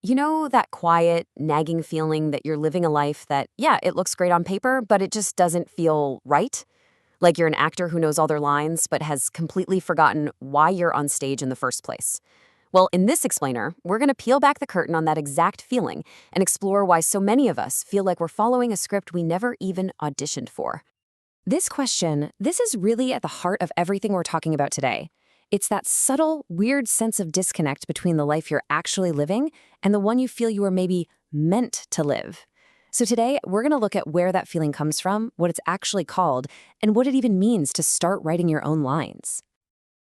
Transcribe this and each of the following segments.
You know that quiet, nagging feeling that you're living a life that, yeah, it looks great on paper, but it just doesn't feel right? Like you're an actor who knows all their lines, but has completely forgotten why you're on stage in the first place. Well, in this explainer, we're going to peel back the curtain on that exact feeling and explore why so many of us feel like we're following a script we never even auditioned for. This is really at the heart of everything we're talking about today. It's that subtle, weird sense of disconnect between the life you're actually living and the one you feel you are maybe meant to live. So today, we're going to look at where that feeling comes from, what it's actually called, and what it even means to start writing your own lines.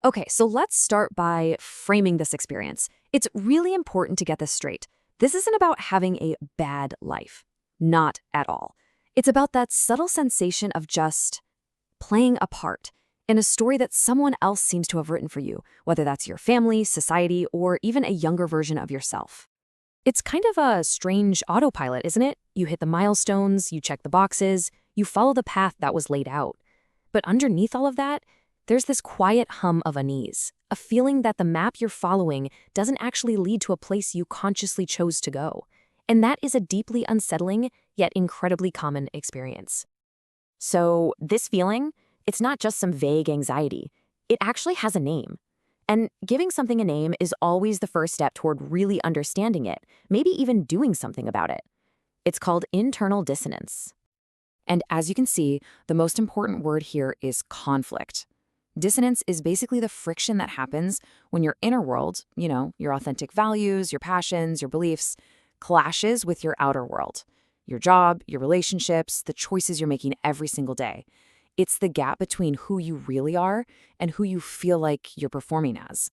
Okay, so let's start by framing this experience. It's really important to get this straight. This isn't about having a bad life. Not at all. It's about that subtle sensation of just playing a part in a story that someone else seems to have written for you, whether that's your family, society, or even a younger version of yourself. It's kind of a strange autopilot, isn't it? You hit the milestones, you check the boxes, you follow the path that was laid out. But underneath all of that, there's this quiet hum of unease, a feeling that the map you're following doesn't actually lead to a place you consciously chose to go. And that is a deeply unsettling, yet incredibly common experience. So this feeling, it's not just some vague anxiety. It actually has a name. And giving something a name is always the first step toward really understanding it, maybe even doing something about it. It's called internal dissonance. And as you can see, the most important word here is conflict. Dissonance is basically the friction that happens when your inner world, your authentic values, your passions, your beliefs, clashes with your outer world. Your job, your relationships, the choices you're making every single day. It's the gap between who you really are and who you feel like you're performing as.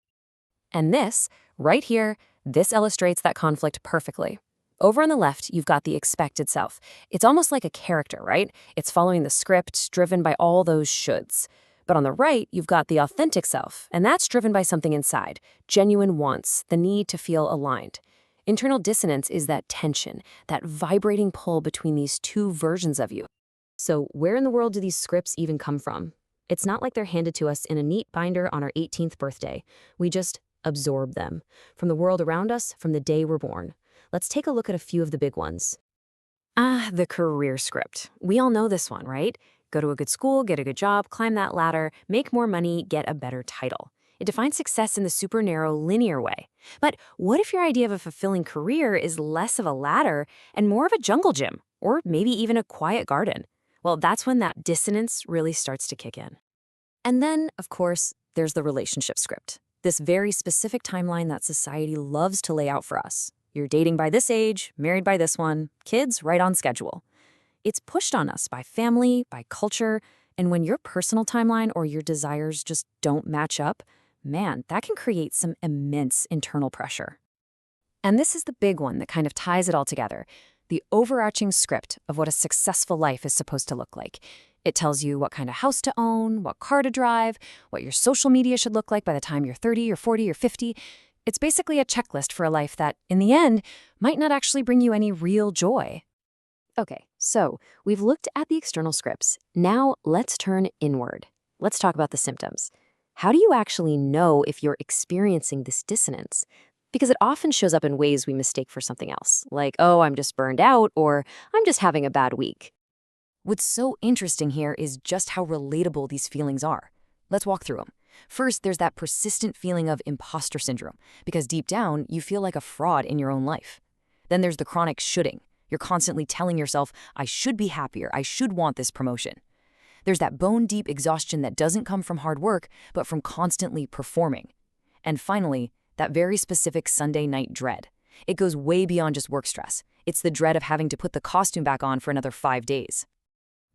And this, right here, this illustrates that conflict perfectly. Over on the left, you've got the expected self. It's almost like a character, right? It's following the script, driven by all those shoulds. But on the right, you've got the authentic self, and that's driven by something inside, genuine wants, the need to feel aligned. Internal dissonance is that tension, that vibrating pull between these two versions of you. So where in the world do these scripts even come from? It's not like they're handed to us in a neat binder on our 18th birthday. We just absorb them from the world around us from the day we're born. Let's take a look at a few of the big ones. The career script. We all know this one, right? Go to a good school, get a good job, climb that ladder, make more money, get a better title. It defines success in the super narrow, linear way. But what if your idea of a fulfilling career is less of a ladder and more of a jungle gym, or maybe even a quiet garden? Well, that's when that dissonance really starts to kick in. And then, of course, there's the relationship script, this very specific timeline that society loves to lay out for us. You're dating by this age, married by this one, kids right on schedule. It's pushed on us by family, by culture, and when your personal timeline or your desires just don't match up, man, that can create some immense internal pressure. And this is the big one that kind of ties it all together, the overarching script of what a successful life is supposed to look like. It tells you what kind of house to own, what car to drive, what your social media should look like by the time you're 30 or 40 or 50. It's basically a checklist for a life that, in the end, might not actually bring you any real joy. Okay, so we've looked at the external scripts. Now let's turn inward. Let's talk about the symptoms. How do you actually know if you're experiencing this dissonance? Because it often shows up in ways we mistake for something else, like, oh, I'm just burned out, or I'm just having a bad week. What's so interesting here is just how relatable these feelings are. Let's walk through them. First, there's that persistent feeling of imposter syndrome, because deep down, you feel like a fraud in your own life. Then there's the chronic shoulding. You're constantly telling yourself, I should be happier, I should want this promotion. There's that bone-deep exhaustion that doesn't come from hard work, but from constantly performing. And finally, that very specific Sunday night dread. It goes way beyond just work stress. It's the dread of having to put the costume back on for another 5 days.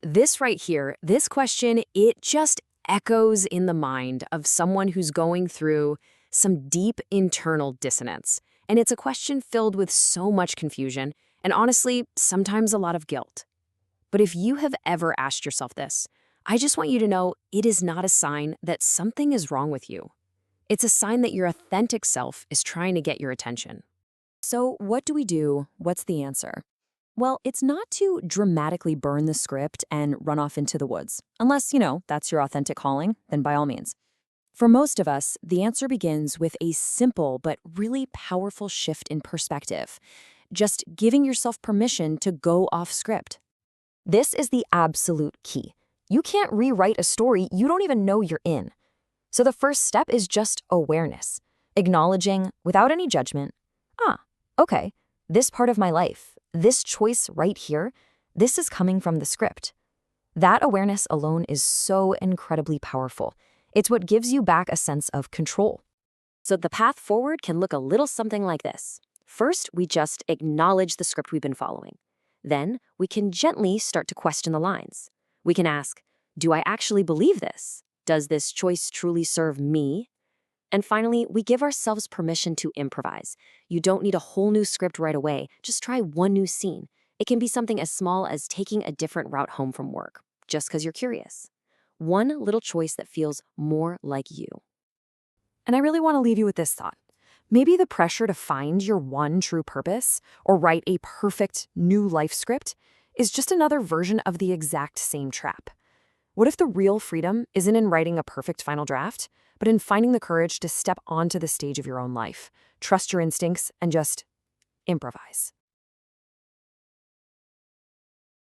This right here, this question, it just echoes in the mind of someone who's going through some deep internal dissonance. And it's a question filled with so much confusion, and honestly, sometimes a lot of guilt. But if you have ever asked yourself this, I just want you to know it is not a sign that something is wrong with you. It's a sign that your authentic self is trying to get your attention. So what do we do? What's the answer? Well, it's not to dramatically burn the script and run off into the woods. Unless, that's your authentic calling, then by all means. For most of us, the answer begins with a simple but really powerful shift in perspective, just giving yourself permission to go off script. This is the absolute key. You can't rewrite a story you don't even know you're in. So the first step is just awareness, acknowledging, without any judgment, okay, this part of my life, this choice right here, this is coming from the script. That awareness alone is so incredibly powerful. It's what gives you back a sense of control. So the path forward can look a little something like this. First, we just acknowledge the script we've been following. Then, we can gently start to question the lines. We can ask, do I actually believe this? Does this choice truly serve me? And finally, we give ourselves permission to improvise. You don't need a whole new script right away. Just try one new scene. It can be something as small as taking a different route home from work, just because you're curious. One little choice that feels more like you. And I really want to leave you with this thought. Maybe the pressure to find your one true purpose or write a perfect new life script is just another version of the exact same trap. What if the real freedom isn't in writing a perfect final draft, but in finding the courage to step onto the stage of your own life, trust your instincts, and just improvise?